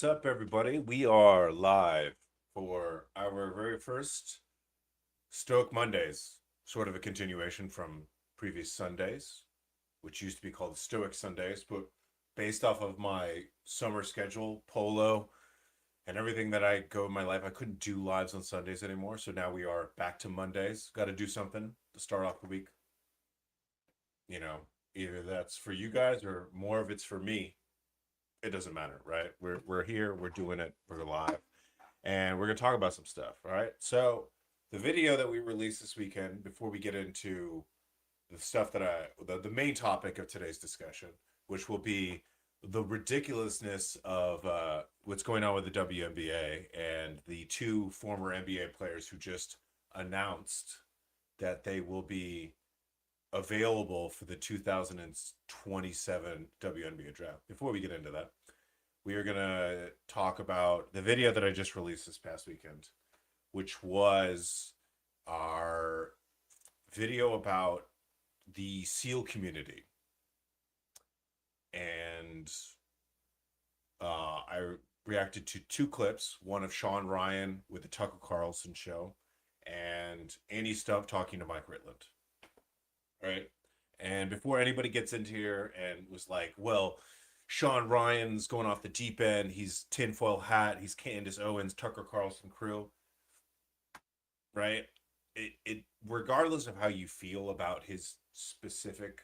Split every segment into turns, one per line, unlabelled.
What's up, everybody? We are live for our very first Stoic Mondays, sort of a continuation from previous Sundays, which used to be called Stoic Sundays, but based off of my summer schedule, polo, and everything that I go in my life, I couldn't do lives on Sundays anymore. So now we are back to Mondays. Got to do something to start off the week. Either that's for you guys or more of it's for me. It doesn't matter, right? We're here, we're doing it, we're live, and we're gonna talk about some stuff. All right. So the video that we released this weekend, before we get into the stuff that the main topic of today's discussion, which will be the ridiculousness of what's going on with the WNBA and the two former NBA players who just announced that they will be available for the 2027 WNBA draft. Before we get into that, we are going to talk about the video that I just released this past weekend, which was our video about the SEAL community. And I reacted to two clips, one of Sean Ryan with the Tucker Carlson show and Andy Stumpf talking to Mike Ritland. Right. And before anybody gets into here and was like, well, Sean Ryan's going off the deep end, he's tinfoil hat, he's Candace Owens, Tucker Carlson crew. Right. It regardless of how you feel about his specific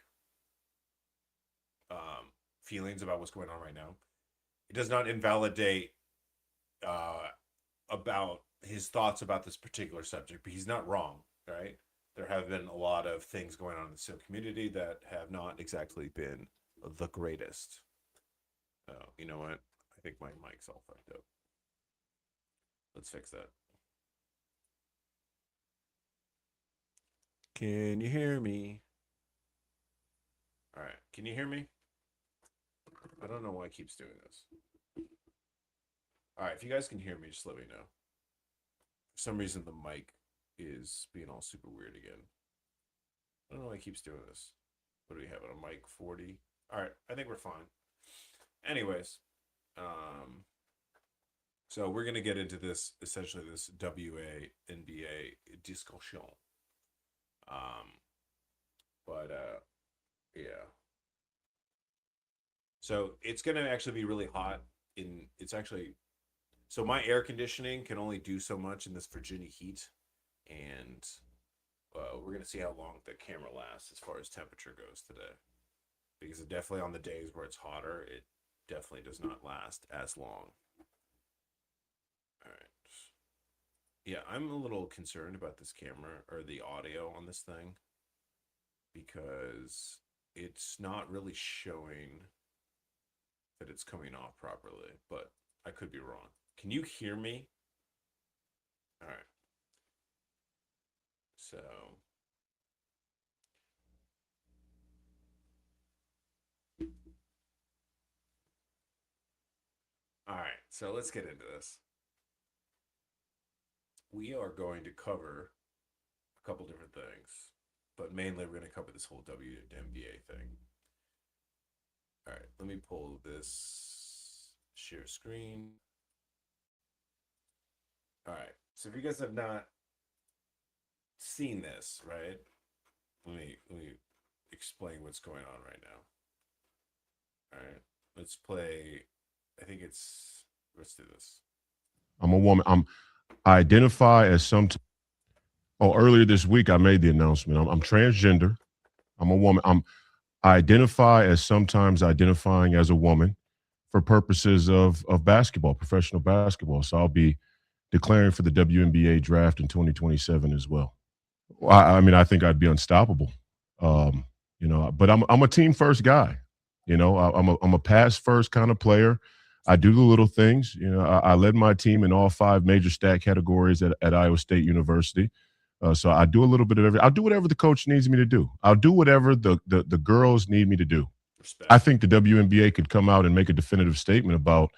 feelings about what's going on right now, it does not invalidate about his thoughts about this particular subject, but he's not wrong. Right. There have been a lot of things going on in the SEAL community that have not exactly been the greatest. Oh, you know what? I think my mic's all fucked up. Let's fix that. Can you hear me? All right. Can you hear me? I don't know why it keeps doing this. All right. If you guys can hear me, just let me know. For some reason, the mic is being all super weird again. I don't know why it keeps doing this. What do we have on a mic? 40. All right, I think we're fine. Anyways, so we're gonna get into this, essentially this WNBA discussion. Yeah. So it's gonna actually be really hot. So my air conditioning can only do so much in this Virginia heat. And we're going to see how long the camera lasts as far as temperature goes today. Because it definitely, on the days where it's hotter, it definitely does not last as long. All right. Yeah, I'm a little concerned about this camera, or the audio on this thing, because it's not really showing that it's coming off properly, but I could be wrong. Can you hear me? All right. So, all right, so let's get into this. We are going to cover a couple different things, but mainly we're going to cover this whole WNBA thing. All right, let me pull this share screen. All right, so if you guys have not seen this, right? Let me explain what's going on right now. All right, let's play. Let's do this.
I'm a woman. I identify as earlier this week I made the announcement. I'm transgender. I'm a woman. I identify as sometimes identifying as a woman for purposes of basketball, professional basketball. So I'll be declaring for the WNBA draft in 2027 as well. I mean, I think I'd be unstoppable, but I'm a team first guy. I'm a pass first kind of player. I do the little things. I led my team in all 5 major stat categories at Iowa State University. So I do a little bit of everything. I'll do whatever the coach needs me to do. I'll do whatever the girls need me to do. Respect. I think the WNBA could come out and make a definitive statement about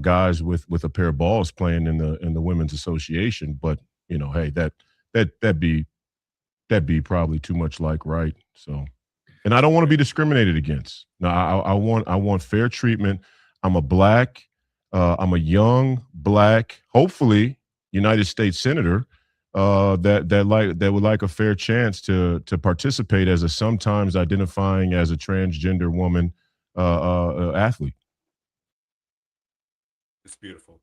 guys with a pair of balls playing in the women's association. But hey, that'd be probably too much like right. So, and I don't want to be discriminated against. No, I want fair treatment. I'm a black I'm a young black, hopefully United States senator that would like a fair chance to participate as a sometimes identifying as a transgender woman athlete.
It's beautiful.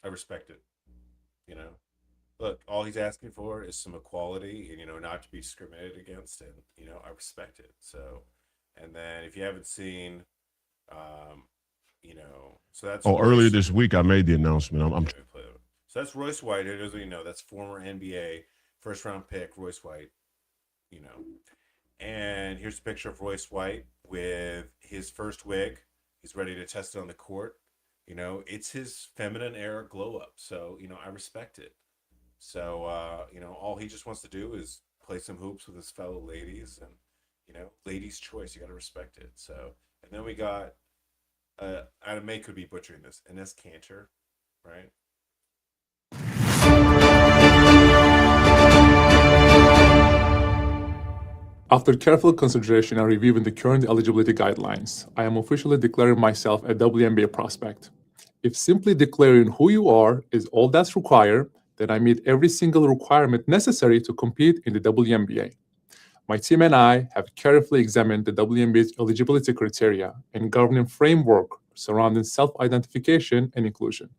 I respect it. You know, look, all he's asking for is some equality and, not to be discriminated against. And, I respect it. So, and then if you haven't seen, um, so that's
Oh, earlier
Royce.
this week I made the announcement. I'm
Yeah, so that's Royce White. It is, that's former NBA first round pick, Royce White, you know. And here's a picture of Royce White with his first wig. He's ready to test it on the court. It's his feminine era glow up. So, I respect it. So, all he just wants to do is play some hoops with his fellow ladies and, ladies' choice. You got to respect it. So, and then we got, I may could be butchering this, Ines Cantor, right?
After careful consideration and reviewing the current eligibility guidelines, I am officially declaring myself a WNBA prospect. If simply declaring who you are is all that's required, then I meet every single requirement necessary to compete in the WNBA. My team and I have carefully examined the WNBA's eligibility criteria and governing framework surrounding self-identification and inclusion.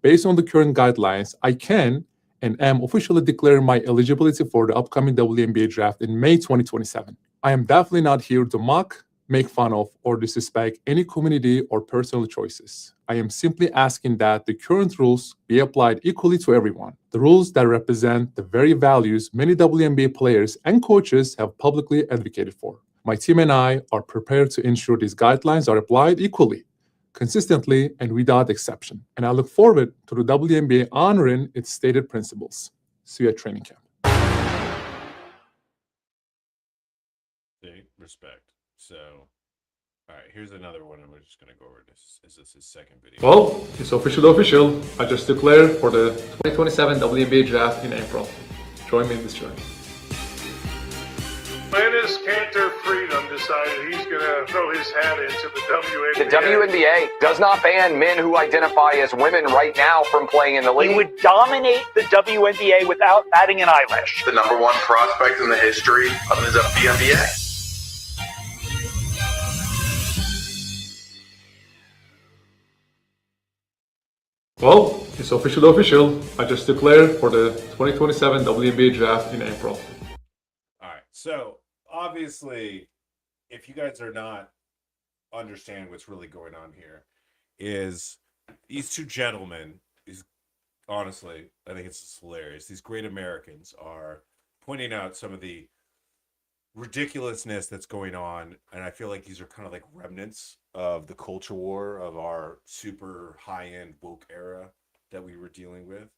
Based on the current guidelines, I can and am officially declaring my eligibility for the upcoming WNBA draft in May 2027. I am definitely not here to mock, make fun of, or disrespect any community or personal choices. I am simply asking that the current rules be applied equally to everyone. The rules that represent the very values many WNBA players and coaches have publicly advocated for. My team and I are prepared to ensure these guidelines are applied equally, consistently, and without exception. And I look forward to the WNBA honoring its stated principles. See you at training camp.
Respect. So, all right, here's another one, and we're just gonna go over this. Is this his second video?
Well, it's official. I just declared for the 2027 WNBA draft in April. Join me in this journey.
Marcus Cantor Freedom decided he's going to throw his hat into the WNBA.
The WNBA does not ban men who identify as women right now from playing in the league.
He would dominate the WNBA without batting an eyelash.
The number one prospect in the history of the WNBA.
Well, it's official. I just declared for the 2027 WNBA draft in April.
All right. So obviously, if you guys are not understanding what's really going on here, is these two gentlemen, honestly, I think it's just hilarious. These great Americans are pointing out some of the ridiculousness that's going on, and I feel like these are kind of like remnants of the culture war of our super high-end woke era that we were dealing with.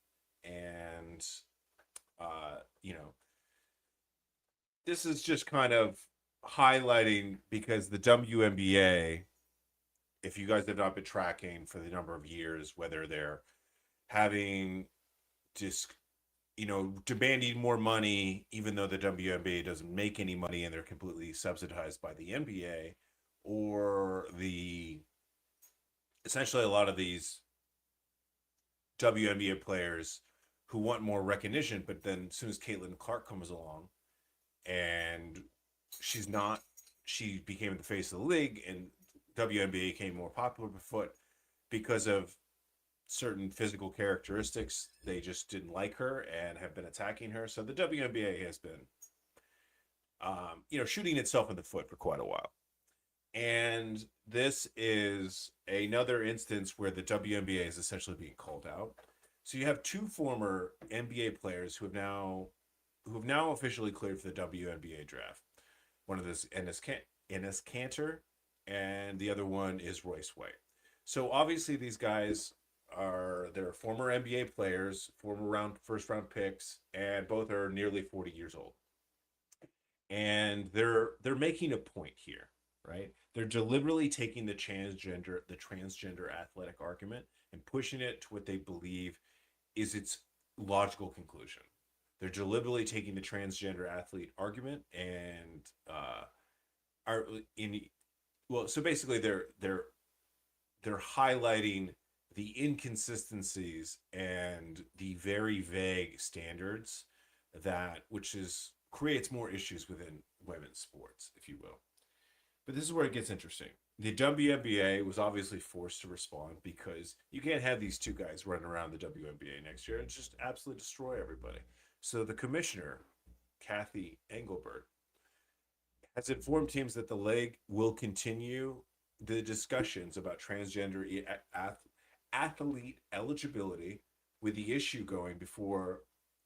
And this is just kind of highlighting, because the WNBA, if you guys have not been tracking for the number of years, whether they're having just demanding more money, even though the WNBA doesn't make any money and they're completely subsidized by the NBA, or essentially a lot of these WNBA players who want more recognition, but then as soon as Caitlin Clark comes along and she became the face of the league, and WNBA became more popular because of certain physical characteristics, they just didn't like her and have been attacking her. So the WNBA has been, shooting itself in the foot for quite a while. And this is another instance where the WNBA is essentially being called out. So you have two former NBA players who have now officially cleared for the WNBA draft. One of this Ines Cantor, and the other one is Royce White. So obviously these guys they're former NBA players, first round picks, and both are nearly 40 years old. And they're making a point here, right? They're deliberately taking the transgender athletic argument and pushing it to what they believe is its logical conclusion. They're deliberately taking the transgender athlete argument and so basically they're highlighting the inconsistencies and the very vague standards creates more issues within women's sports, if you will. But this is where it gets interesting. The WNBA was obviously forced to respond because you can't have these two guys running around the WNBA next year and just absolutely destroy everybody. So the commissioner, Kathy Engelbert, has informed teams that the league will continue the discussions about transgender athlete eligibility, with the issue going before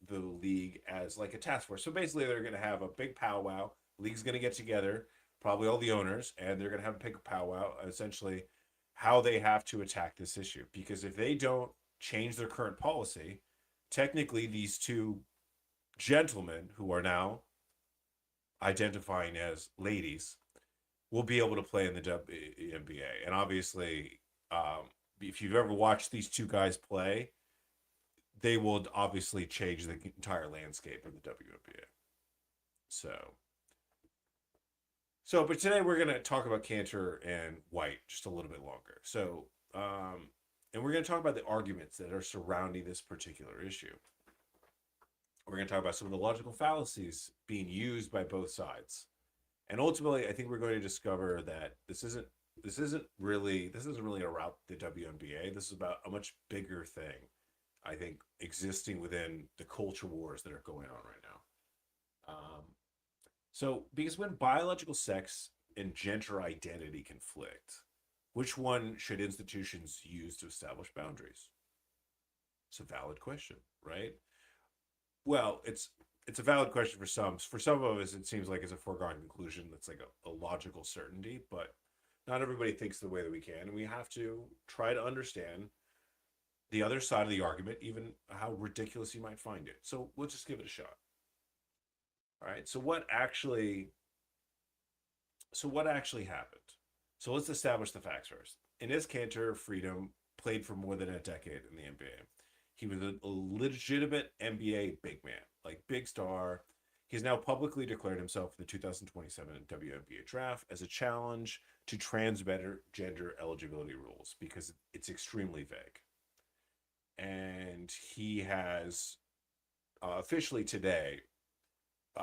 the league as like a task force. So basically they're going to have a big powwow. League's going to get together, probably all the owners, and they're going to have a big powwow, essentially how they have to attack this issue. Because if they don't change their current policy, technically these two gentlemen who are now identifying as ladies will be able to play in the WNBA. And obviously, if you've ever watched these two guys play, they will obviously change the entire landscape of the WNBA. But today we're going to talk about Cantor and White just a little bit longer. And we're going to talk about the arguments that are surrounding this particular issue. We're going to talk about some of the logical fallacies being used by both sides. And ultimately, I think we're going to discover that this isn't really around the WNBA. This is about a much bigger thing, I think, existing within the culture wars that are going on right now. Because when biological sex and gender identity conflict, which one should institutions use to establish boundaries? It's a valid question, right? Well, it's a valid question for some. For some of us, it seems like it's a foregone conclusion. That's like a logical certainty, but not everybody thinks the way that we can. And we have to try to understand the other side of the argument, even how ridiculous you might find it. So let's just give it a shot. All right. So what actually happened? So let's establish the facts first. Enes Kanter Freedom played for more than a decade in the NBA. He was a legitimate NBA big man, like big star. He's now publicly declared himself for the 2027 WNBA draft as a challenge to transgender eligibility rules because it's extremely vague. And he has officially today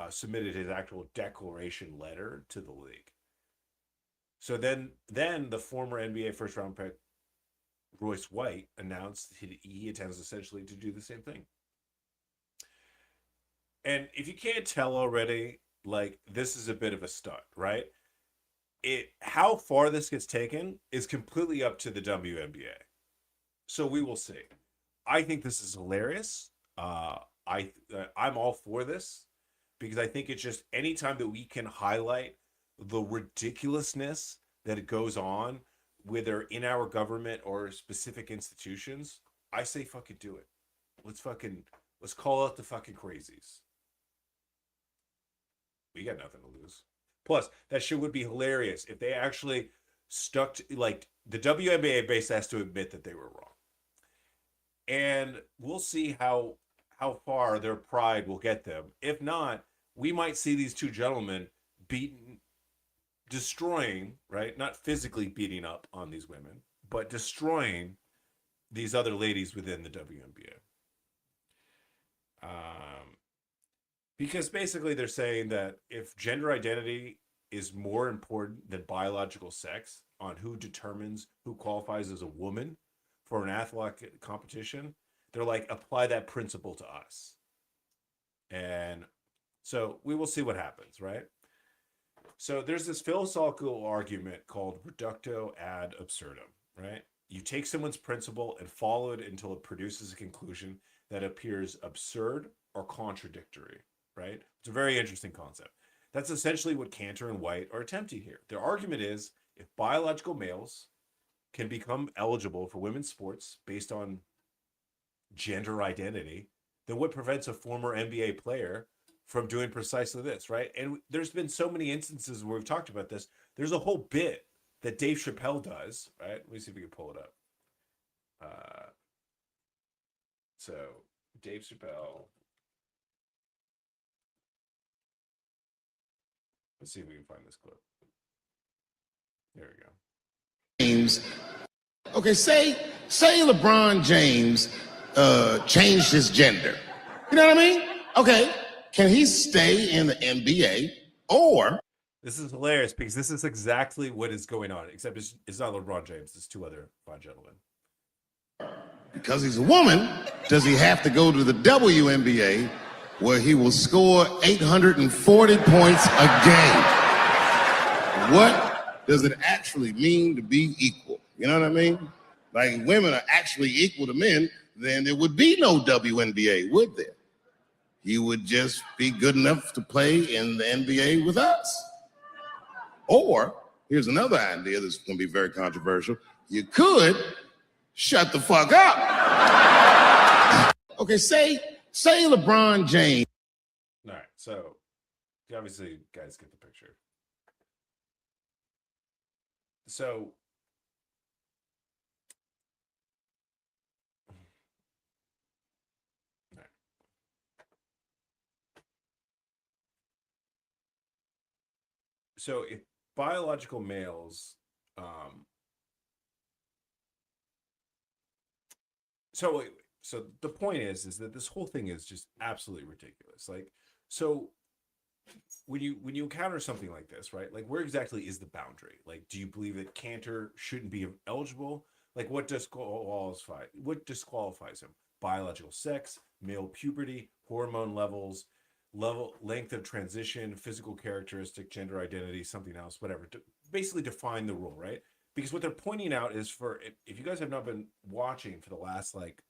submitted his actual declaration letter to the league. So then the former NBA first round pick Royce White announced he intends essentially to do the same thing. And if you can't tell already, like, this is a bit of a stunt, right? How far this gets taken is completely up to the WNBA. So we will see. I think this is hilarious. I'm all for this because I think it's just anytime that we can highlight the ridiculousness that it goes on, whether in our government or specific institutions, I say fucking do it. Let's call out the fucking crazies. We got nothing to lose. Plus, that shit would be hilarious if they actually stuck to, like, the WNBA base has to admit that they were wrong. And we'll see how far their pride will get them. If not, we might see these two gentlemen destroying, right? Not physically beating up on these women, but destroying these other ladies within the WNBA. Because basically they're saying that if gender identity is more important than biological sex on who determines who qualifies as a woman for an athletic competition, they're like, apply that principle to us. And so we will see what happens, right? So there's this philosophical argument called reductio ad absurdum, right? You take someone's principle and follow it until it produces a conclusion that appears absurd or contradictory, right? It's a very interesting concept. That's essentially what Cantor and White are attempting here. Their argument is if biological males can become eligible for women's sports based on gender identity, then what prevents a former NBA player from doing precisely this, right? And there's been so many instances where we've talked about this. There's a whole bit that Dave Chappelle does, right? Let me see if we can pull it up. So Dave Chappelle. Let's see if we can find this clip. There we go.
Okay, say say LeBron James changed his gender. You know what I mean? Okay, can he stay in the NBA or?
This is hilarious because this is exactly what is going on, except it's not LeBron James, it's two other fine gentlemen.
Because he's a woman, does he have to go to the WNBA where he will score 840 points a game? What does it actually mean to be equal? You know what I mean? Like, women are actually equal to men, then there would be no WNBA, would there? You would just be good enough to play in the NBA with us. Or, here's another idea that's going to be very controversial. You could shut the fuck up. Okay, say LeBron James.
All right, so obviously, you guys get the picture. So, all right. So if biological males, so the point is that this whole thing is just absolutely ridiculous. Like, so when you encounter something like this, right? Like, where exactly is the boundary? Like, do you believe that Cantor shouldn't be eligible? Like, what disqualifies him? Biological sex, male puberty, hormone levels, length of transition, physical characteristic, gender identity, something else, whatever. To basically define the rule, right? Because what they're pointing out is, for if you guys have not been watching for the last, like,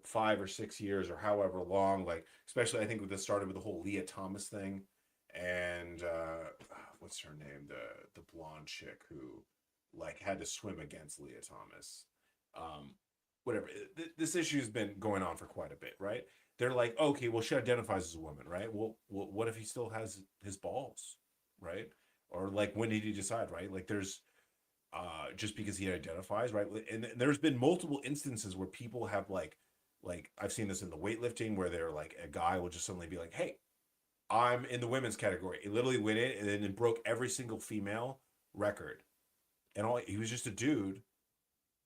5 or 6 years or however long, like, especially I think with this started with the whole Leah Thomas thing, and what's her name, the blonde chick who like had to swim against Leah Thomas, whatever. This issue has been going on for quite a bit, right? They're like, okay, well, she identifies as a woman, right? Well, what if he still has his balls, right? Or like, when did he decide, right? Like, there's just because he identifies, right? And there's been multiple instances where people have like I've seen this in the weightlifting, where they're like, a guy will just suddenly be like, hey, I'm in the women's category. He literally went in and then it broke every single female record. And he was just a dude.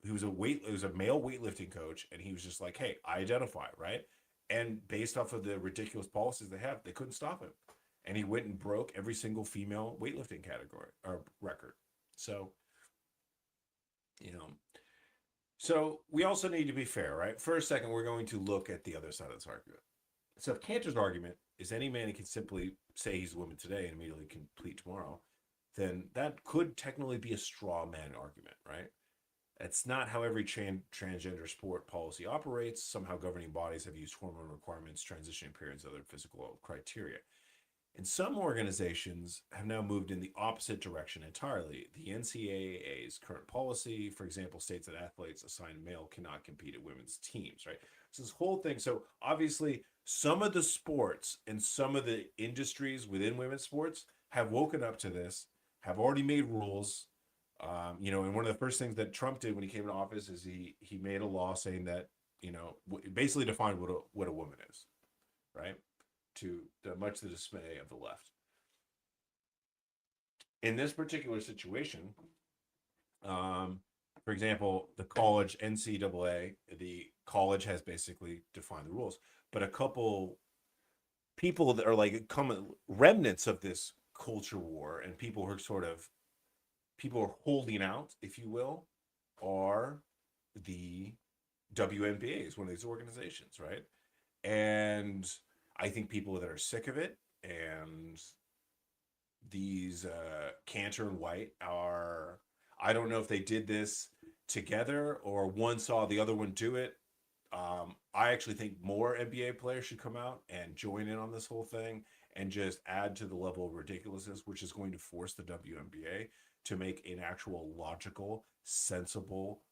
He was a male weightlifting coach, and he was just like, hey, I identify, right? And based off of the ridiculous policies they have, they couldn't stop him. And he went and broke every single female weightlifting category or record. So, so we also need to be fair, right? For a second, we're going to look at the other side of this argument. So if Cantor's argument is any man can simply say he's a woman today and immediately complete tomorrow, then that could technically be a straw man argument, right? That's not how every transgender sport policy operates. Somehow governing bodies have used hormone requirements, transition periods, other physical criteria. And some organizations have now moved in the opposite direction entirely. The NCAA's current policy, for example, states that athletes assigned male cannot compete at women's teams, right? So this whole thing, so obviously some of the sports and some of the industries within women's sports have woken up to this, have already made rules. And one of the first things that Trump did when he came into office is he made a law saying that, basically defined what a woman is, right? To much the dismay of the left. In this particular situation, for example, the college NCAA, the college has basically defined the rules, but a couple people that are like remnants of this culture war, and people who are holding out, if you will, are the WNBA is one of these organizations, right? And I think people that are sick of it, and these Cantor and White are, I don't know if they did this together or one saw the other one do it. I actually think more NBA players should come out and join in on this whole thing and just add to the level of ridiculousness, which is going to force the WNBA to make an actual logical, sensible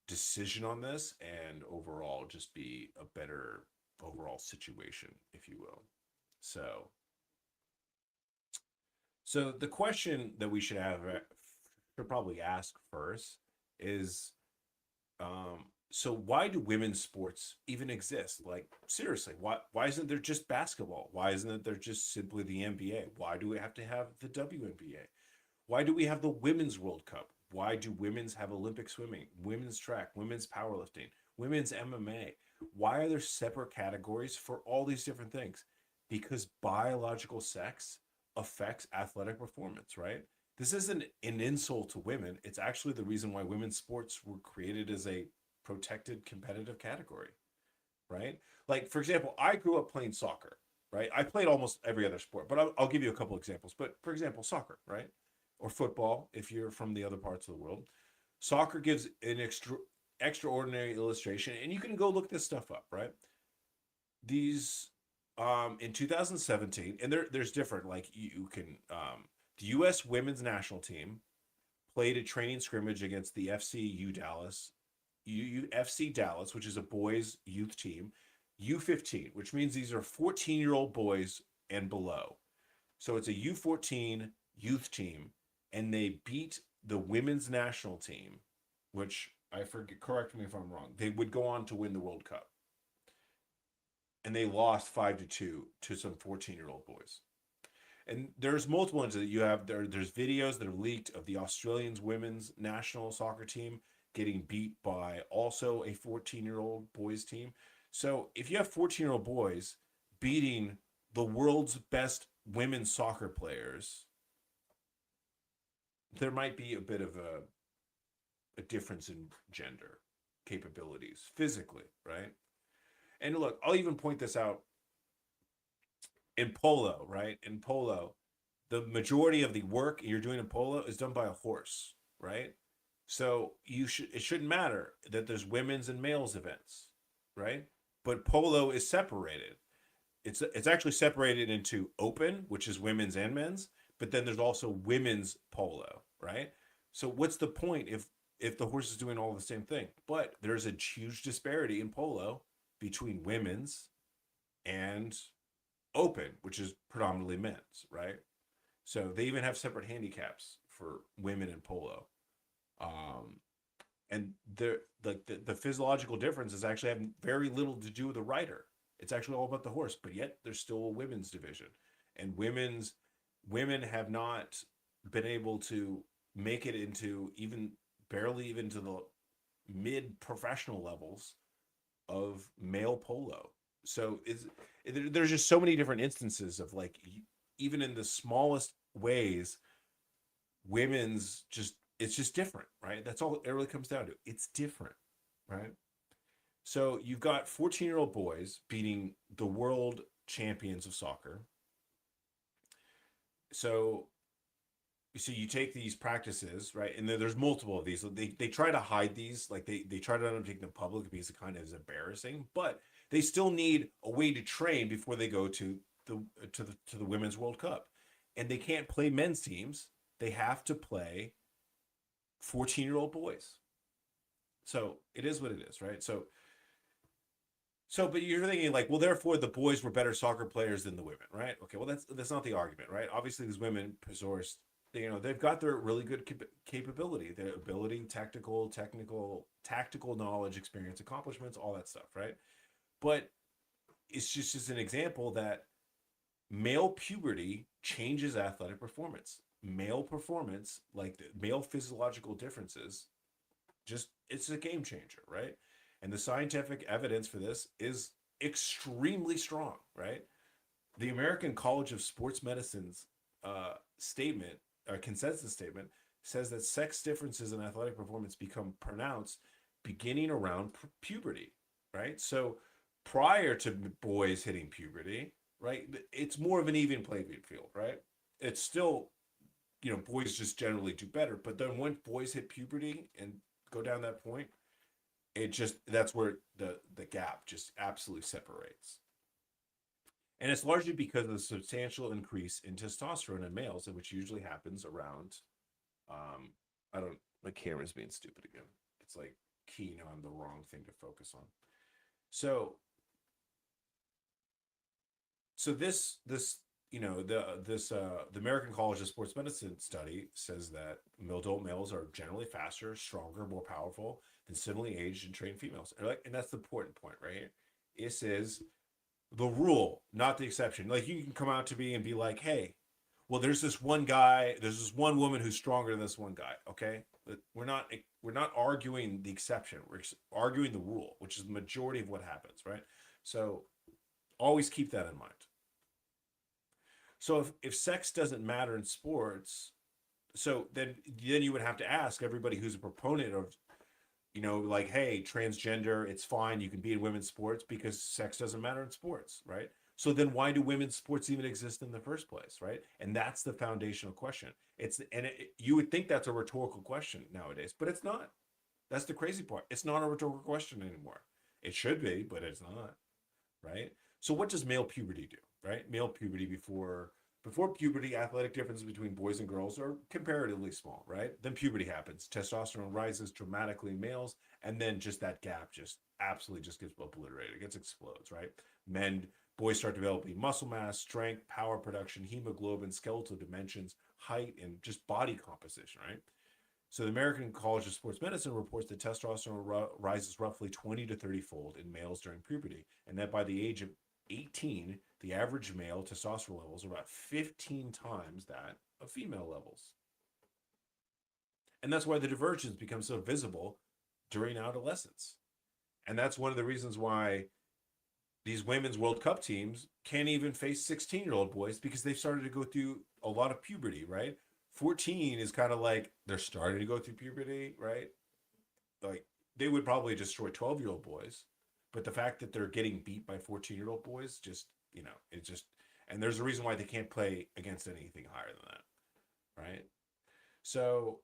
decision on this, and overall just be a better overall situation, if you will. So the question that we should probably ask first is, so why do women's sports even exist? Like, seriously, why isn't there just basketball? Why isn't there just simply the NBA? Why do we have to have the WNBA? Why do we have the Women's World Cup? Why do women's have Olympic swimming, women's track, women's powerlifting, women's MMA? Why are there separate categories for all these different things? Because biological sex affects athletic performance, right? This isn't an insult to women. It's actually the reason why women's sports were created as a protected competitive category, right? Like, for example, I grew up playing soccer, right? I played almost every other sport, but I'll give you a couple examples. But for example, soccer, right? Or football, if you're from the other parts of the world. Soccer gives an extraordinary illustration, and you can go look this stuff up, right? These in 2017, and there's different, like you can the US women's national team played a training scrimmage against the FC Dallas, FC Dallas, which is a boys youth team, U15, which means these are 14-year-old boys and below. So it's a U14 youth team, and they beat the women's national team, which I forget, correct me if I'm wrong, they would go on to win the World Cup. And they lost 5-2 to some 14-year-old boys. And there's multiple ones that you have. There's videos that are leaked of the Australians women's national soccer team getting beat by also a 14-year-old boys team. So if you have 14-year-old boys beating the world's best women's soccer players, there might be a bit of a difference in gender capabilities physically, right? And look, I'll even point this out in polo, right? In polo, the majority of the work you're doing in polo is done by a horse, right? So it shouldn't matter that there's women's and males events, right? But polo is separated. It's actually separated into open, which is women's and men's, but then there's also women's polo, right? So what's the point if the horse is doing all the same thing? But there's a huge disparity in polo between women's and open, which is predominantly men's, right? So they even have separate handicaps for women in polo. And the physiological differences actually have very little to do with the rider. It's actually all about the horse, but yet there's still a women's division. And women have not been able to make it into barely even to the mid-professional levels of male polo. So there's just so many different instances of, like, even in the smallest ways, it's just different, right? That's all it really comes down to. It's different, right? So you've got 14-year-old boys beating the world champions of soccer. So you take these practices, right? And then there's multiple of these. They try to hide these, like they try to undertake them public because it kind of is embarrassing, but they still need a way to train before they go to the Women's World Cup. And they can't play men's teams. They have to play 14-year-old boys. So it is what it is, right? So but you're thinking, like, well, therefore the boys were better soccer players than the women, right? Okay, well, that's not the argument, right? Obviously, these women possess, they've got their really good capability, their ability, tactical knowledge, experience, accomplishments, all that stuff, right? But it's just an example that male puberty changes athletic performance. Male performance, like the male physiological differences, it's a game changer, right? And the scientific evidence for this is extremely strong, right? The American College of Sports Medicine's consensus statement says that sex differences in athletic performance become pronounced beginning around puberty, right? So prior to boys hitting puberty, right, it's more of an even playing field, right? It's still, boys just generally do better. But then when boys hit puberty and go down that point, that's where the gap just absolutely separates. And it's largely because of the substantial increase in testosterone in males, which usually happens around, my camera's being stupid again. It's like keying on the wrong thing to focus on. So the American College of Sports Medicine study says that adult males are generally faster, stronger, more powerful than similarly aged and trained females. And that's the important point, right? It says the rule, not the exception. Like, you can come out to me and be like, hey, well, there's this one woman who's stronger than this one guy, okay? We're not arguing the exception. We're arguing the rule, which is the majority of what happens, right? So always keep that in mind. So if sex doesn't matter in sports, so then you would have to ask everybody who's a proponent of, like, hey, transgender, it's fine, you can be in women's sports because sex doesn't matter in sports, right? So then why do women's sports even exist in the first place, right? And that's the foundational question. You would think that's a rhetorical question nowadays, but it's not. That's the crazy part. It's not a rhetorical question anymore. It should be, but it's not, right? So what does male puberty do, right? Male puberty before puberty, athletic differences between boys and girls are comparatively small, right? Then puberty happens. Testosterone rises dramatically in males, and then just that gap just absolutely just gets obliterated. It explodes, right? Boys start developing muscle mass, strength, power production, hemoglobin, skeletal dimensions, height, and just body composition, right? So the American College of Sports Medicine reports that testosterone rises roughly 20 to 30 fold in males during puberty, and that by the age of 18, the average male testosterone levels are about 15 times that of female levels. And that's why the divergence becomes so visible during adolescence. And that's one of the reasons why these women's World Cup teams can't even face 16-year-old boys, because they've started to go through a lot of puberty, right? 14 is kind of like they're starting to go through puberty, right? Like they would probably destroy 12-year-old boys, but the fact that they're getting beat by 14-year-old boys, just, and there's a reason why they can't play against anything higher than that, right? So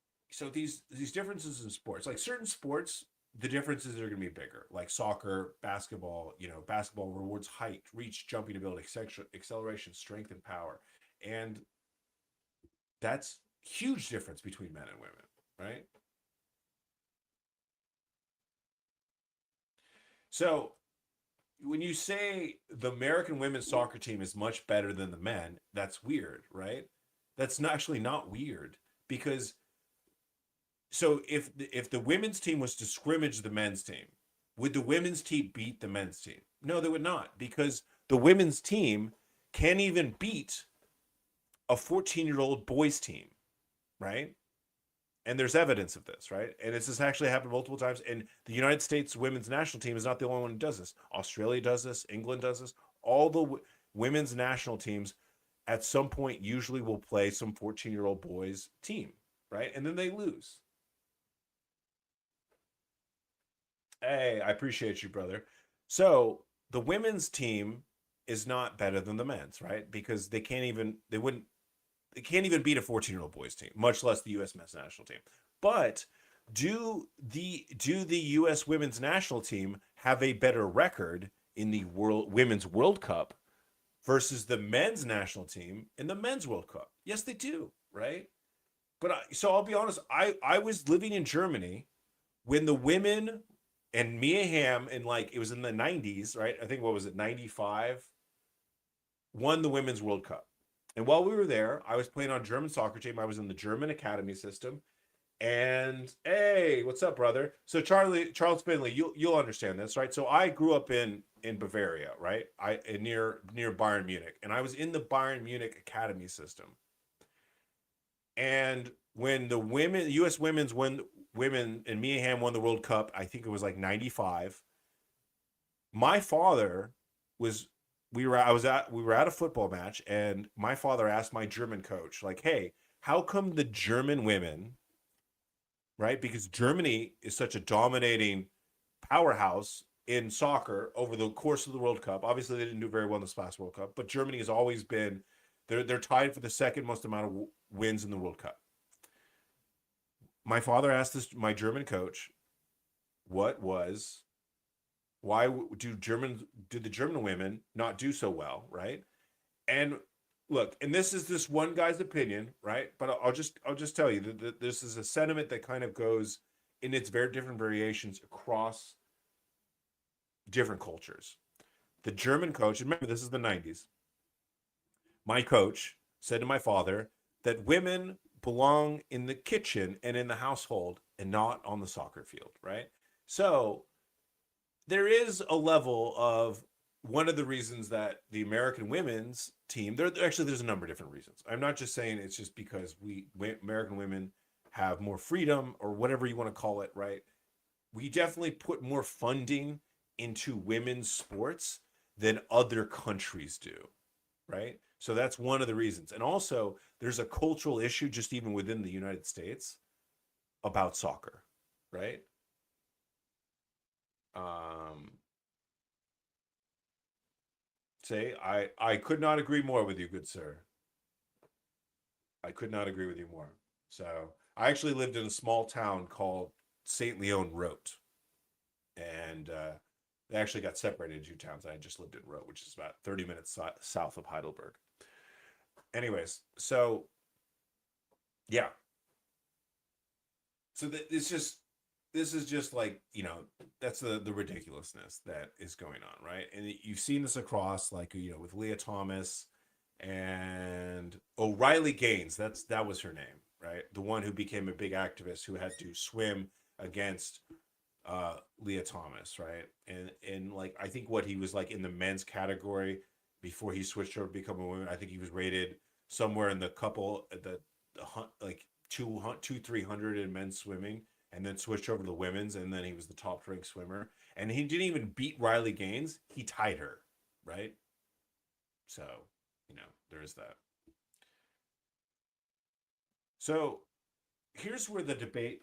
these differences in sports, like certain sports, the differences are going to be bigger, like soccer, basketball. Basketball rewards height, reach, jumping ability, acceleration, strength, and power. And that's huge difference between men and women, right? So when you say the American women's soccer team is much better than the men, that's weird, right? That's actually not weird, because so if the women's team was to scrimmage the men's team, would the women's team beat the men's team? No, they would not, because the women's team can't even beat a 14-year-old boys team, right? And there's evidence of this, right? And this has actually happened multiple times. And the United States women's national team is not the only one who does this. Australia does this. England does this. All the women's national teams at some point usually will play some 14-year-old boys team, right? And then they lose. Hey, I appreciate you, brother. So the women's team is not better than the men's, right? Because they can't even beat a 14-year-old boys team, much less the U.S. men's national team. But do the U.S. women's national team have a better record in the Women's World Cup versus the men's national team in the Men's World Cup? Yes, they do, right? But so I'll be honest, I was living in Germany when the women and Mia Hamm, it was in the 90s, right? I think, what was it, 95? Won the Women's World Cup. And while we were there, I was playing on German soccer team. I was in the German academy system. And hey, what's up, brother? So Charles Finley, you'll understand this, right? So I grew up in Bavaria, right? Near Bayern Munich, and I was in the Bayern Munich academy system. And when the U.S. women and Mia Hamm won the World Cup, I think it was like 95. My father we were at a football match, and my father asked my German coach, like, hey, how come the German women, right? Because Germany is such a dominating powerhouse in soccer over the course of the World Cup. Obviously, they didn't do very well in this last World Cup, but Germany has always been, they're tied for the second most amount of wins in the World Cup. My father asked my German coach, why did the German women not do so well, right? And look, and this is this one guy's opinion, right? But I'll just tell you that this is a sentiment that kind of goes in its very different variations across different cultures. The German coach, remember, this is the 90s. My coach said to my father that women belong in the kitchen and in the household and not on the soccer field, right? So there is a level of, one of the reasons that the American women's team, there's a number of different reasons. I'm not just saying it's just because American women have more freedom or whatever you want to call it, right? We definitely put more funding into women's sports than other countries do, right? So that's one of the reasons. And also, there's a cultural issue just even within the United States about soccer, right? I could not agree more with you, good sir. I could not agree with you more. So I actually lived in a small town called St. Leon Rote, and they actually got separated into two towns. I just lived in Rote, which is about 30 minutes south of Heidelberg. Anyways, so yeah. So this is just like, you know, that's the ridiculousness that is going on, right? And you've seen this across, like, you know, with Leah Thomas and Riley Gaines. That was her name, right? The one who became a big activist who had to swim against Leah Thomas, right? And like, I think what he was like in the men's category before he switched over to become a woman. I think he was rated somewhere in the like 300 in men's swimming, and then switched over to the women's, and then he was the top ranked swimmer. And he didn't even beat Riley Gaines; he tied her, right? So, you know, there's that. So here's where the debate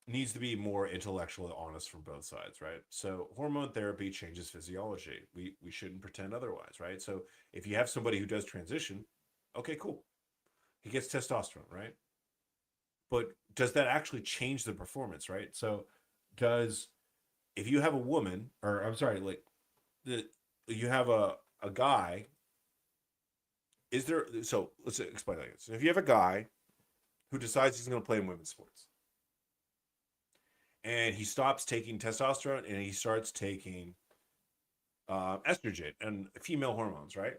needs to be more intellectually honest from both sides, right? So hormone therapy changes physiology. We shouldn't pretend otherwise, right? So if you have somebody who does transition, okay, cool. He gets testosterone, right? But does that actually change the performance, right? So if you have a woman, or I'm sorry, like you have a guy, so let's explain like this. So if you have a guy who decides he's going to play in women's sports, and he stops taking testosterone and he starts taking estrogen and female hormones, right?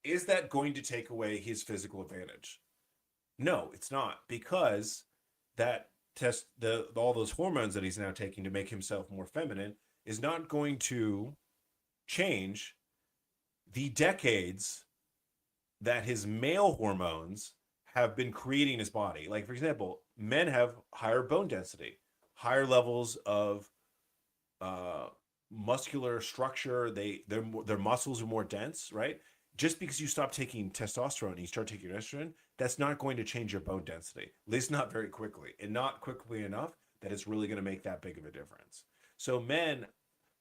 Is that going to take away his physical advantage? No, it's not, because all those hormones that he's now taking to make himself more feminine is not going to change the decades that his male hormones have been creating his body. Like, for example, men have higher bone density, higher levels of muscular structure. Their muscles are more dense, right? Just because you stop taking testosterone and you start taking estrogen, that's not going to change your bone density, at least not very quickly, and not quickly enough that it's really going to make that big of a difference. So men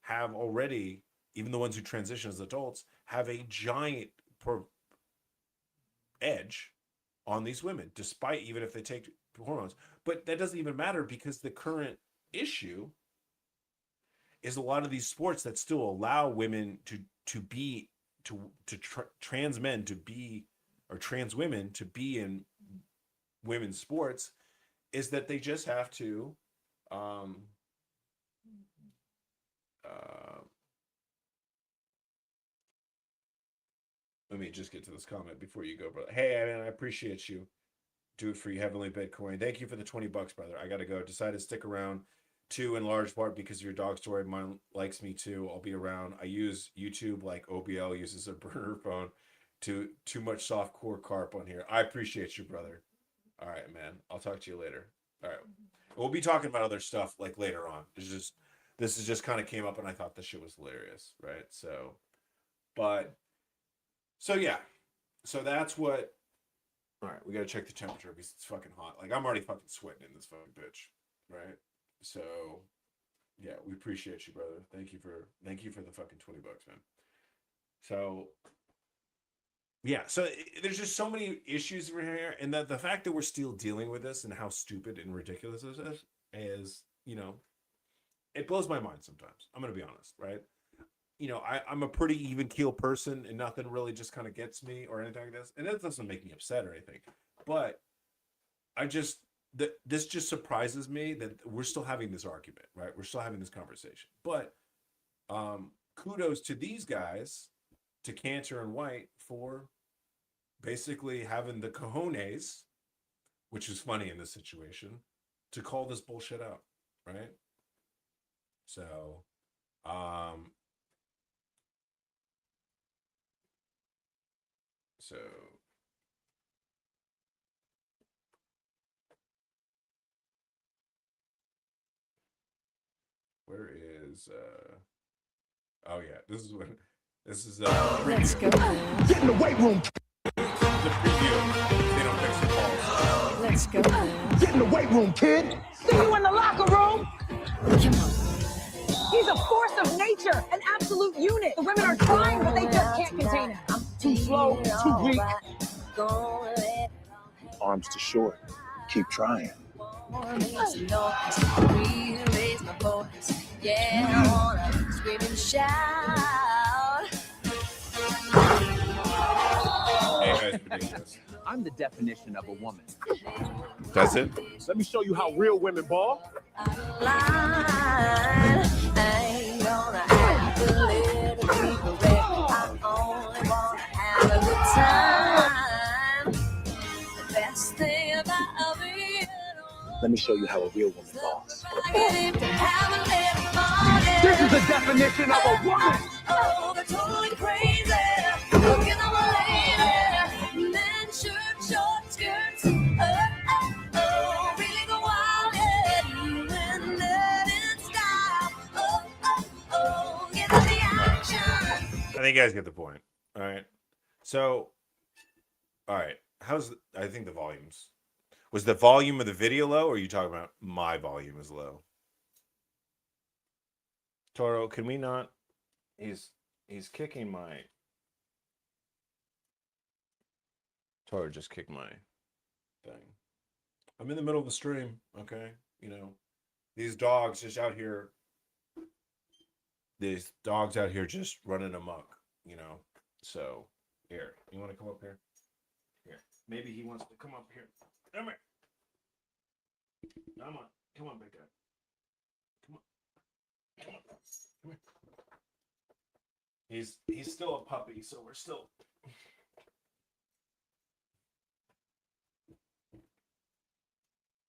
have already, even the ones who transition as adults, have a giant edge on these women, despite even if they take hormones. But that doesn't even matter, because the current issue is a lot of these sports that still allow women trans men to be, or trans women to be in women's sports, is that they just have to let me just get to this comment before you go, brother. Hey, man, I appreciate you. Do it for you, Heavenly Bitcoin. Thank you for the $20, brother. I gotta go. Decided to stick around too, in large part because of your dog story. Mine likes me too. I'll be around. I use YouTube like OBL uses a burner phone. Too much soft core carp on here. I appreciate you, brother. All right, man. I'll talk to you later. All right. We'll be talking about other stuff like later on. This is just kind of came up and I thought this shit was hilarious, right? So yeah. So that's what. All right, we gotta check the temperature because it's fucking hot. Like, I'm already fucking sweating in this fucking bitch, right? So yeah, we appreciate you, brother. Thank you for the fucking $20, man. So yeah, so there's just so many issues over here, and the fact that we're still dealing with this and how stupid and ridiculous this is, you know, it blows my mind sometimes. I'm gonna be honest, right? You know, I'm a pretty even keel person, and nothing really just kind of gets me or anything like this, and that doesn't make me upset or anything. But this just surprises me that we're still having this argument, right? We're still having this conversation. But kudos to these guys, to Cantor and White, for basically having the cojones, which is funny in this situation, to call this bullshit out, right? So, is oh yeah, this is
Let's go.
Get in the weight room.
the preview. They don't fix the calls.
Let's go.
Get in the weight room, kid.
See you in the locker room.
Come on.
He's a force of nature, an absolute unit. The women are trying, but they just can't contain him.
Too slow, too weak.
Arms too short. Keep trying.
Hey guys, ridiculous.
I'm the definition of a woman.
That's it.
Let me show you how real women ball. Let me show you how a real woman balls.
This is the definition of a woman.
Oh, they're totally crazy. Looking on my lady. Men, shirt, short skirts. Oh, really go wild. And then in style. Get to the action.
I think you guys get the point. All right. So, all right. I think the volumes. Was the volume of the video low, or are you talking about my volume is low? Toro, can we not? He's kicking my. Toro just kicked my thing. I'm in the middle of the stream, okay? You know, these dogs just out here. These dogs out here just running amok, you know. So here, you want to come up here? Here, maybe he wants to come up here. Come here. Come on, big guy. Come on. Come here. He's still a puppy, so we're still.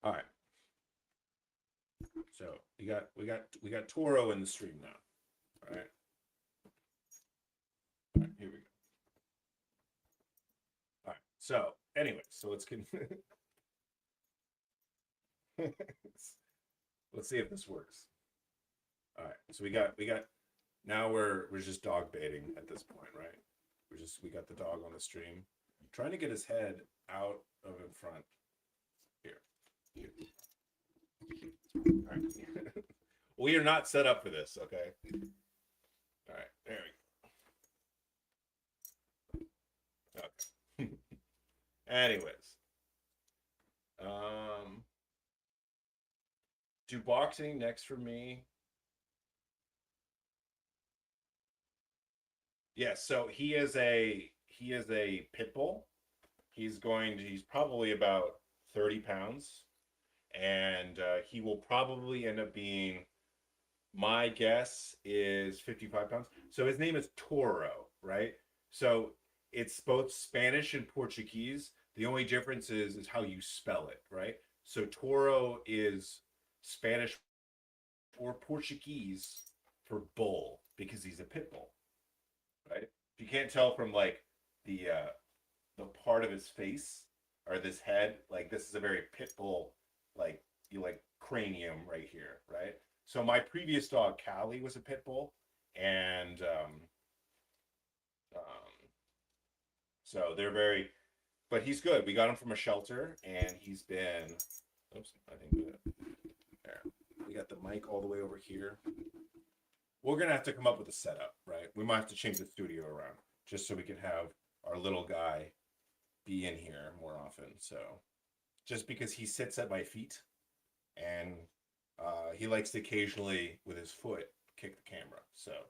All right. So we got Toro in the stream now. All right. All right, here we go. All right. So anyway, so let's let's see if this works. All right. So we got now we're just dog baiting at this point, right? We got the dog on the stream. I'm trying to get his head out of in front. Here. All right. We are not set up for this, okay? All right, there we go. Okay. Anyways. Do boxing next for me. Yes, so he is a pit bull. He's probably about 30 pounds, and he will probably end up being, my guess is 55 pounds. So his name is Toro, right? So it's both Spanish and Portuguese. The only difference is how you spell it, right? So Toro is Spanish or Portuguese for bull because he's a pit bull, right? You can't tell from like the part of his face or this head, like this is a very pit bull, like cranium right here, right? So my previous dog Callie was a pit bull, and so they're very, but he's good. We got him from a shelter, and he's been. Oops, I think there. We got the mic all the way over here. We're gonna have to come up with a setup, right? We might have to change the studio around just so we can have our little guy be in here more often. So just because he sits at my feet, and he likes to occasionally with his foot kick the camera. So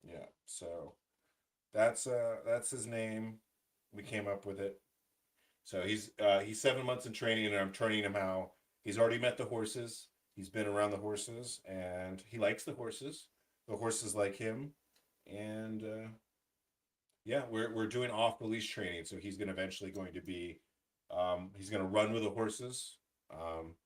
yeah, so that's his name. We came up with it. So he's 7 months in training, and I'm training him how he's already met the horses. He's been around the horses, and he likes the horses. The horses like him, and yeah, we're doing off leash training. So he's eventually going to be he's going to run with the horses.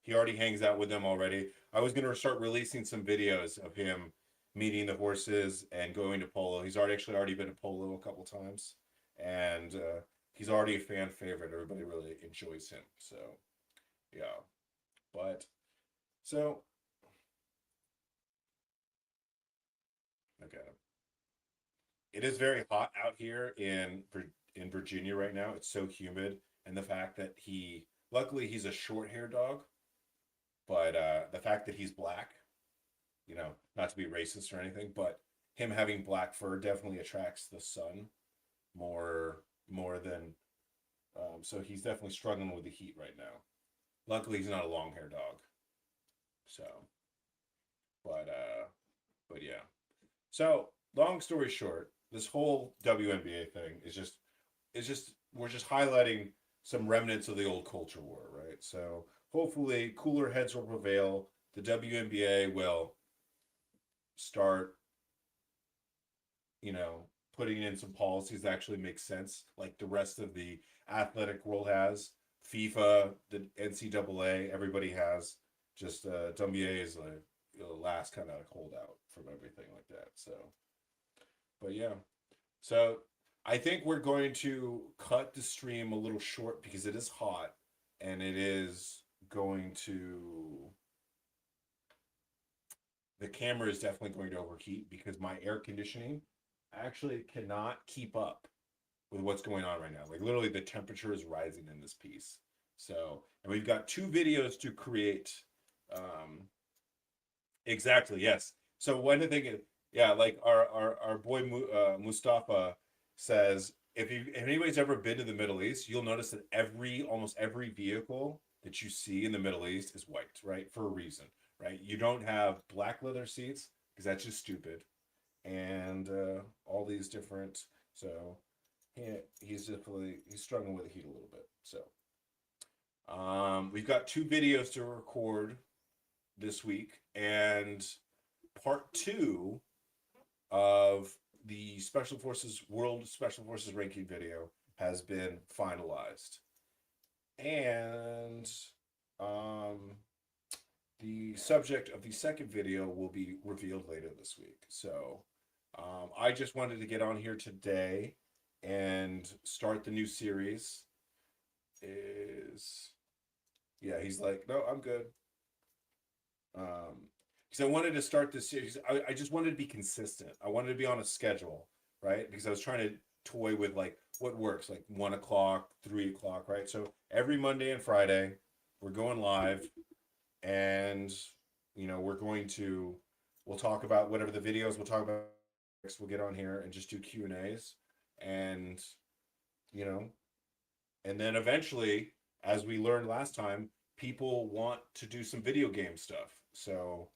He already hangs out with them already. I was going to start releasing some videos of him meeting the horses and going to polo. He's already been to polo a couple times, and he's already a fan favorite. Everybody really enjoys him. So yeah, but so it is very hot out here in Virginia right now. It's so humid, and the fact that luckily he's a short-haired dog, but the fact that he's black, you know, not to be racist or anything, but him having black fur definitely attracts the sun more than so he's definitely struggling with the heat right now. Luckily he's not a long-haired dog. So but yeah. So long story short, this whole WNBA thing is just we're just highlighting some remnants of the old culture war, right? So hopefully cooler heads will prevail. The WNBA will start, you know, putting in some policies that actually make sense, like the rest of the athletic world has. FIFA, the NCAA, everybody has. Just WNBA is like the last kind of holdout from everything like that. So, but yeah, so I think we're going to cut the stream a little short because it is hot and it is going to, the camera is definitely going to overheat because my air conditioning actually cannot keep up with what's going on right now. Like literally the temperature is rising in this piece. So, and we've got 2 videos to create. Exactly, yes. So one thing is, yeah, like our boy Mustafa says, if anybody's ever been to the Middle East, you'll notice that almost every vehicle that you see in the Middle East is white, right? For a reason, right? You don't have black leather seats because that's just stupid, and all these different. So he's struggling with the heat a little bit. So we've got 2 videos to record this week, and part 2 of the World Special Forces ranking video has been finalized, and the subject of the second video will be revealed later this week. So I just wanted to get on here today and start the new series. Yeah, he's like, no, I'm good. Because I wanted to start this series. I just wanted to be consistent. I wanted to be on a schedule, right? Because I was trying to toy with like what works, like 1 o'clock, 3 o'clock, right? So every Monday and Friday, we're going live, and you know, we'll talk about whatever the videos we'll talk about next. We'll get on here and just do Q&As, and you know, and then eventually, as we learned last time, people want to do some video game stuff. So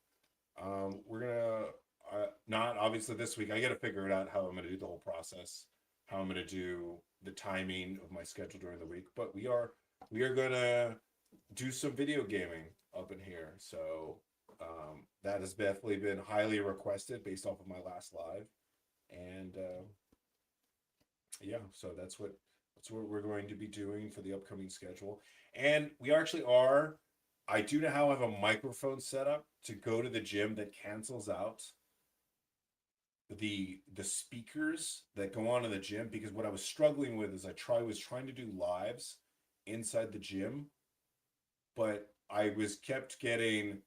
we're gonna not obviously this week. I got to figure it out how I'm gonna do the whole process, how I'm gonna do the timing of my schedule during the week. But we are gonna do some video gaming up in here. So that has definitely been highly requested based off of my last live, and yeah, so that's what we're going to be doing for the upcoming schedule. And we actually are. I do now have a microphone set up to go to the gym that cancels out the speakers that go on in the gym, because what I was struggling with is was trying to do lives inside the gym, but I kept getting,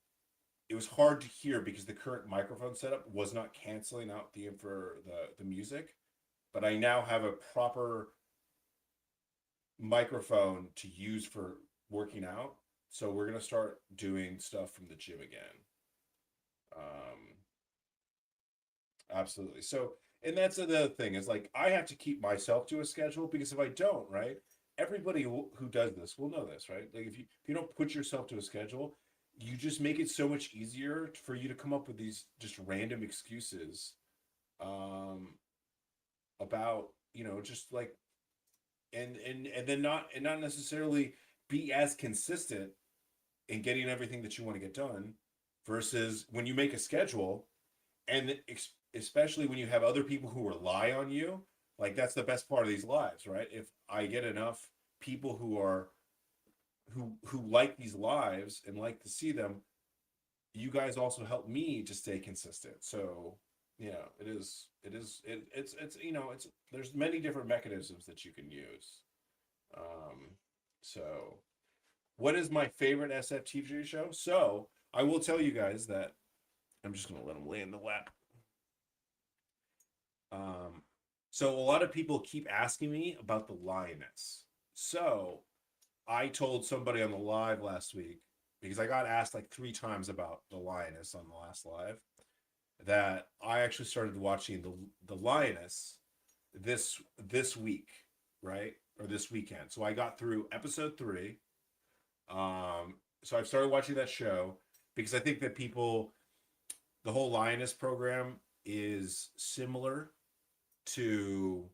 it was hard to hear because the current microphone setup was not canceling out the music. But I now have a proper microphone to use for working out. So we're going to start doing stuff from the gym again. Absolutely. So, and that's another thing is like, I have to keep myself to a schedule, because if I don't, right, everybody who does this will know this, right? Like if you don't put yourself to a schedule, you just make it so much easier for you to come up with these just random excuses about, you know, just like, and then not necessarily be as consistent in getting everything that you want to get done, versus when you make a schedule, and especially when you have other people who rely on you. Like that's the best part of these lives, right? If I get enough people who like these lives and like to see them, you guys also help me to stay consistent. So yeah, it's you know, there's many different mechanisms that you can use. So what is my favorite SF TV show? So I will tell you guys that I'm just gonna let him lay in the lap. So a lot of people keep asking me about the lioness. So I told somebody on the live last week, because I got asked like 3 times about the lioness on the last live, that I actually started watching the lioness this week, right? Or this weekend. So I got through episode 3. So I've started watching that show because I think that the whole lioness program is similar to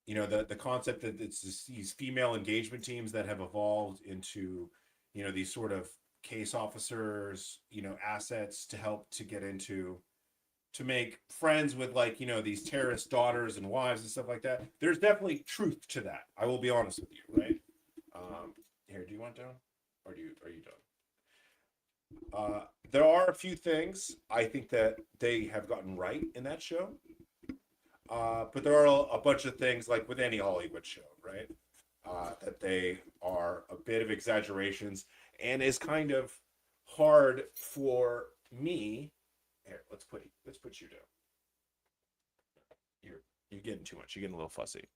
the concept that it's just these female engagement teams that have evolved into these sort of case officers, assets to help to get into to make friends with these terrorist daughters and wives and stuff like that. There's definitely truth to that. I will be honest with you, right? Here, do you want down, or are you done? There are a few things I think that they have gotten right in that show, but there are a bunch of things like with any Hollywood show, right? That they are a bit of exaggerations and is kind of hard for me. Here, let's put you down. You're getting too much. You're getting a little fussy.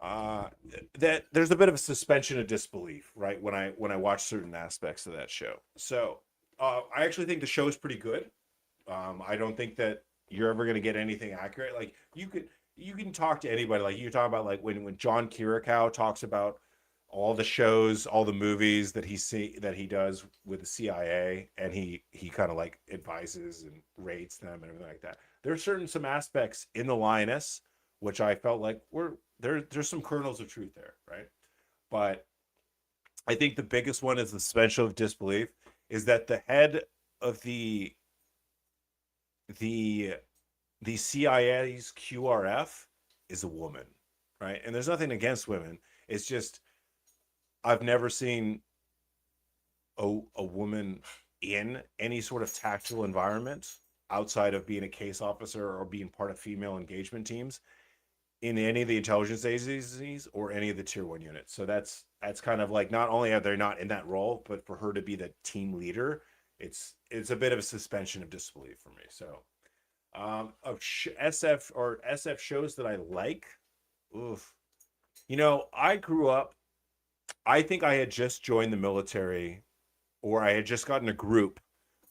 That there's a bit of a suspension of disbelief, right? When I watch certain aspects of that show. So I actually think the show is pretty good. I don't think that you're ever going to get anything accurate. Like you can talk to anybody. Like you talk about like when John Kirikow talks about all the shows, all the movies that he does with the CIA, and he kind of like advises and rates them and everything like that. There's some aspects in the lioness which I felt like there's some kernels of truth there, right? But I think the biggest one is the suspension of disbelief, is that the head of the CIA's QRF is a woman, right? And there's nothing against women. It's just I've never seen a woman in any sort of tactical environment outside of being a case officer or being part of female engagement teams in any of the intelligence agencies or any of the tier 1 units. So that's kind of like, not only are they not in that role, but for her to be the team leader, it's a bit of a suspension of disbelief for me. So of SF shows that I like, I grew up, I think I had just joined the military, or I had just gotten a group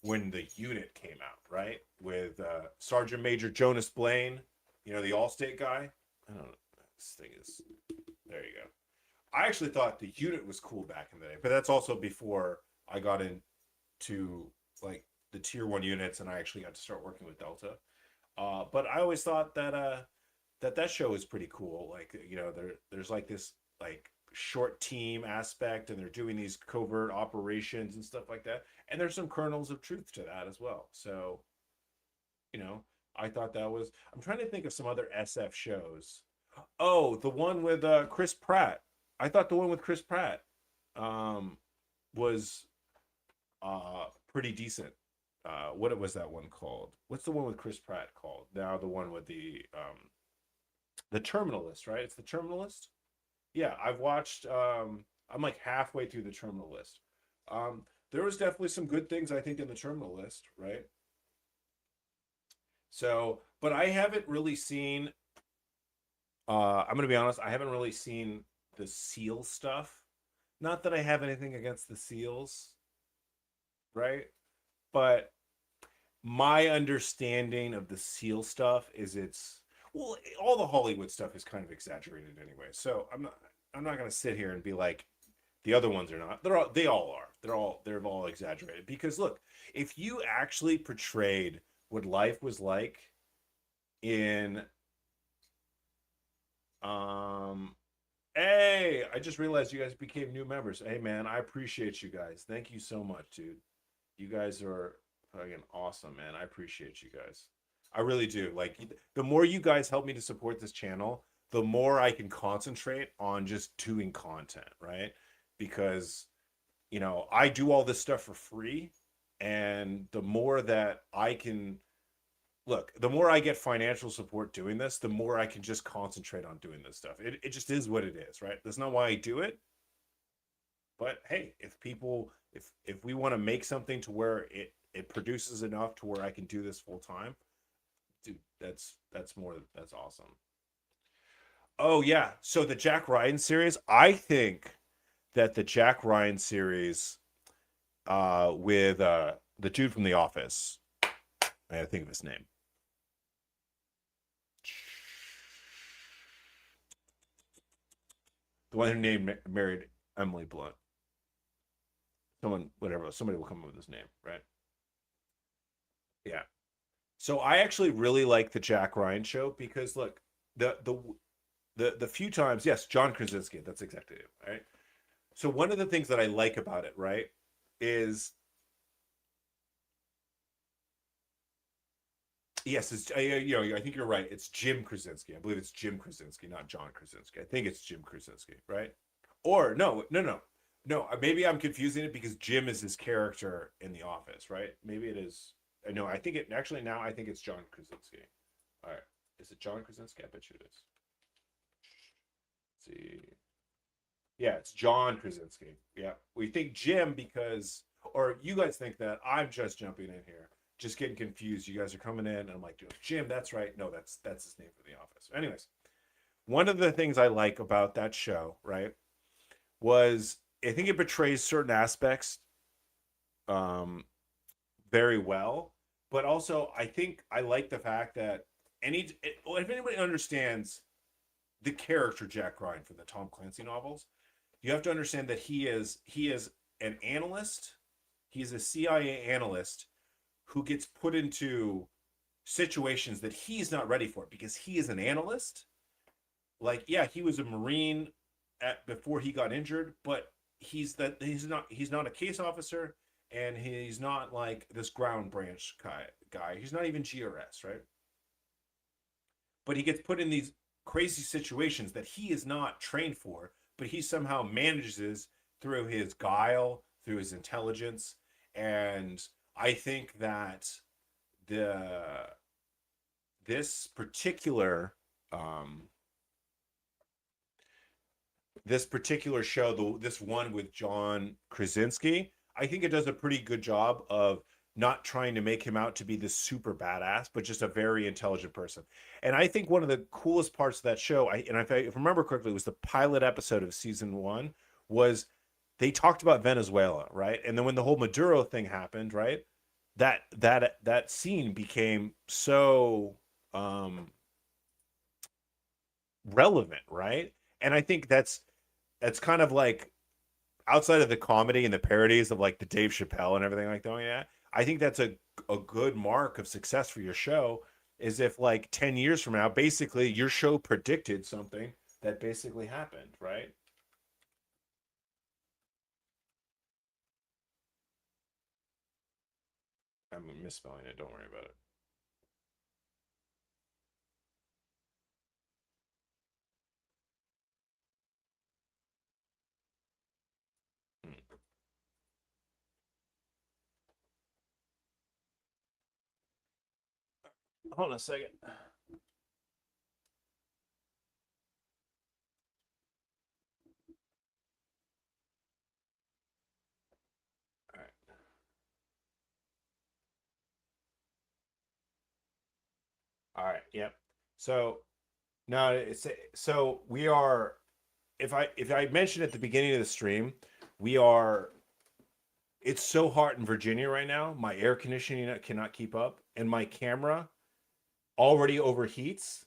when the unit came out, right? With Sergeant Major Jonas Blaine, the Allstate guy. I don't know. This thing is, there you go. I actually thought the unit was cool back in the day, but that's also before I got into like the tier 1 units and I actually got to start working with Delta. But I always thought that that show is pretty cool. Like, there's like this like short team aspect, and they're doing these covert operations and stuff like that. And there's some kernels of truth to that as well. So, I thought that was, I'm trying to think of some other SF shows. Oh, the one with Chris Pratt. I thought the one with Chris Pratt was pretty decent. What was that one called? What's the one with Chris Pratt called? Now the one with the Terminalist, right? It's the Terminalist. Yeah, I've watched. I'm like halfway through the Terminalist. There was definitely some good things I think in the Terminalist, right? So, but I haven't really seen. I'm gonna be honest. I haven't really seen the SEAL stuff. Not that I have anything against the SEALs, right? But my understanding of the SEAL stuff is all the Hollywood stuff is kind of exaggerated anyway. So I'm not gonna sit here and be like the other ones are not. They all are. They're all exaggerated, because look, if you actually portrayed what life was like in hey, I just realized you guys became new members. Hey man, I appreciate you guys. Thank you so much, dude. You guys are fucking awesome, man. I appreciate you guys. I really do. Like, the more you guys help me to support this channel, the more I can concentrate on just doing content, right? Because, I do all this stuff for free, and the more that I can the more I get financial support doing this, the more I can just concentrate on doing this stuff. It just is what it is, right? That's not why I do it. But hey, if we want to make something to where it produces enough to where I can do this full time, dude, that's awesome. Oh yeah, so the Jack Ryan series, I think that the Jack Ryan series with the dude from The Office, I gotta think of his name. The one who married Emily Blunt. Somebody will come up with his name, right? Yeah. So I actually really like the Jack Ryan show because look, the few times, yes, John Krasinski, that's exactly it, right? So one of the things that I like about it, right, is yes, it's I think you're right. It's Jim Krasinski. I believe it's Jim Krasinski, not John Krasinski. I think it's Jim Krasinski, right? Or no. Maybe I'm confusing it because Jim is his character in The Office, right? Maybe it is. No, I think it actually now. I think it's John Krasinski. All right, is it John Krasinski? I bet you it is. Let's see. Yeah, it's John Krasinski. Yeah, we think Jim because, or you guys think that I'm just jumping in here. Just getting confused. You guys are coming in and I'm like, Jim, that's right. No, that's his name for The Office. Anyways, one of the things I like about that show, right, was I think it portrays certain aspects very well, but also I think I like the fact that if anybody understands the character Jack Ryan for the Tom Clancy novels, you have to understand that he is an analyst. He's a CIA analyst who gets put into situations that he's not ready for because he is an analyst. Like, yeah, he was a Marine before he got injured, but he's not a case officer, and he's not like this ground branch guy. He's not even GRS, right? But he gets put in these crazy situations that he is not trained for, but he somehow manages through his guile, through his intelligence, and I think that this particular show, this one with John Krasinski, I think it does a pretty good job of not trying to make him out to be this super badass, but just a very intelligent person. And I think one of the coolest parts of that show, if I remember correctly, was the pilot episode of season 1, was they talked about Venezuela, right? And then when the whole Maduro thing happened, right, that scene became so relevant, right? And I think that's kind of like outside of the comedy and the parodies of like the Dave Chappelle and everything like that. Yeah, I think that's a good mark of success for your show, is if like 10 years from now, basically your show predicted something that basically happened, right? I'm misspelling it. Don't worry about it. Hold on a second. All right. All right. Yep. So now we are. If I mentioned at the beginning of the stream, it's so hot in Virginia right now. My air conditioning cannot keep up, and my camera already overheats.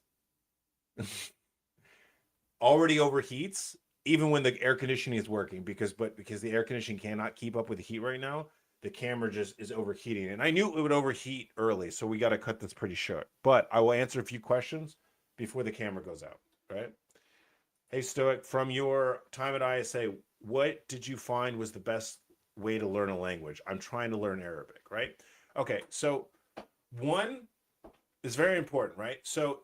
Even when the air conditioning is working, because the air conditioning cannot keep up with the heat right now, the camera just is overheating. And I knew it would overheat early, so we got to cut this pretty short. But I will answer a few questions before the camera goes out, right? Hey, Stoic, from your time at ISA, what did you find was the best way to learn a language? I'm trying to learn Arabic, right? Okay, so one is very important, right? So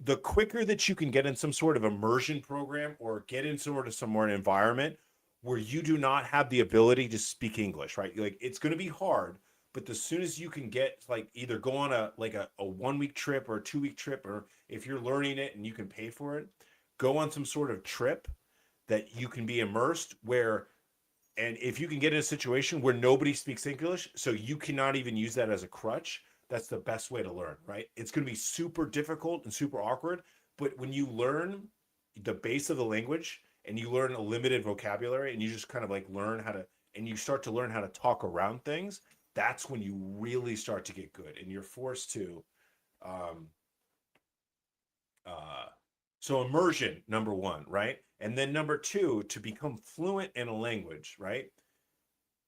the quicker that you can get in some sort of immersion program or get in sort of some more environment where you do not have the ability to speak English, right? Like, it's going to be hard, but as soon as you can get, like, either go on a 1 week trip or a 2 week trip, or if you're learning it and you can pay for it, go on some sort of trip that you can be immersed and if you can get in a situation where nobody speaks English, so you cannot even use that as a crutch, that's the best way to learn, right? It's going to be super difficult and super awkward, but when you learn the base of the language and you learn a limited vocabulary and you just kind of like learn how to, and you start to learn how to talk around things, that's when you really start to get good and you're forced to, so immersion, number one, right? And then number two, to become fluent in a language, right?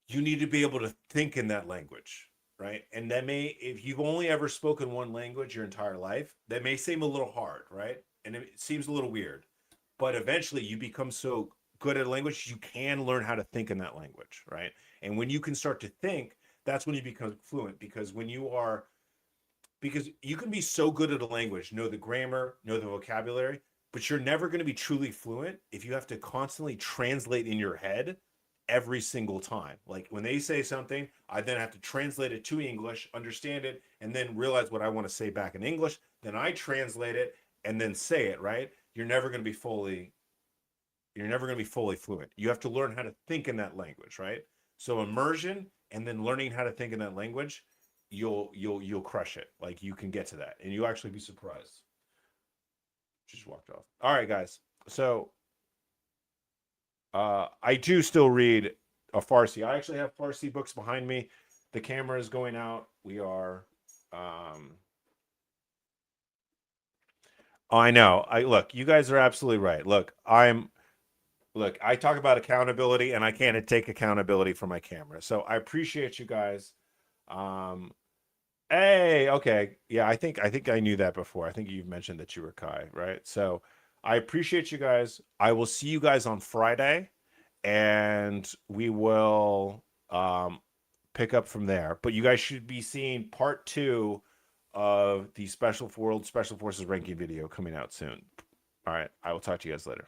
You need to be able to think in that language, right? And that may, if you've only ever spoken one language your entire life, that may seem a little hard, right? And it seems a little weird, but eventually you become so good at a language, you can learn how to think in that language, right? And when you can start to think, that's when you become fluent, because you can be so good at a language, know the grammar, know the vocabulary, but you're never going to be truly fluent if you have to constantly translate in your head every single time. Like when they say something, I then have to translate it to English, understand it, and then realize what I want to say back in English. Then I translate it and then say it, right? You're never going to be fully fluent. You have to learn how to think in that language, right? So immersion and then learning how to think in that language, you'll crush it. Like you can get to that and you'll actually be surprised. Just walked off. All right, guys. So I do still read a Farsi. I actually have Farsi books behind me. The camera is going out. We are I know. Look, you guys are absolutely right. Look, I talk about accountability and I can't take accountability for my camera. So I appreciate you guys. Hey, okay. Yeah, I think I knew that before. I think you've mentioned that you were Kai, right? So I appreciate you guys. I will see you guys on Friday and we will pick up from there. But you guys should be seeing part 2 of the Special Forces ranking video coming out soon. All right. I will talk to you guys later.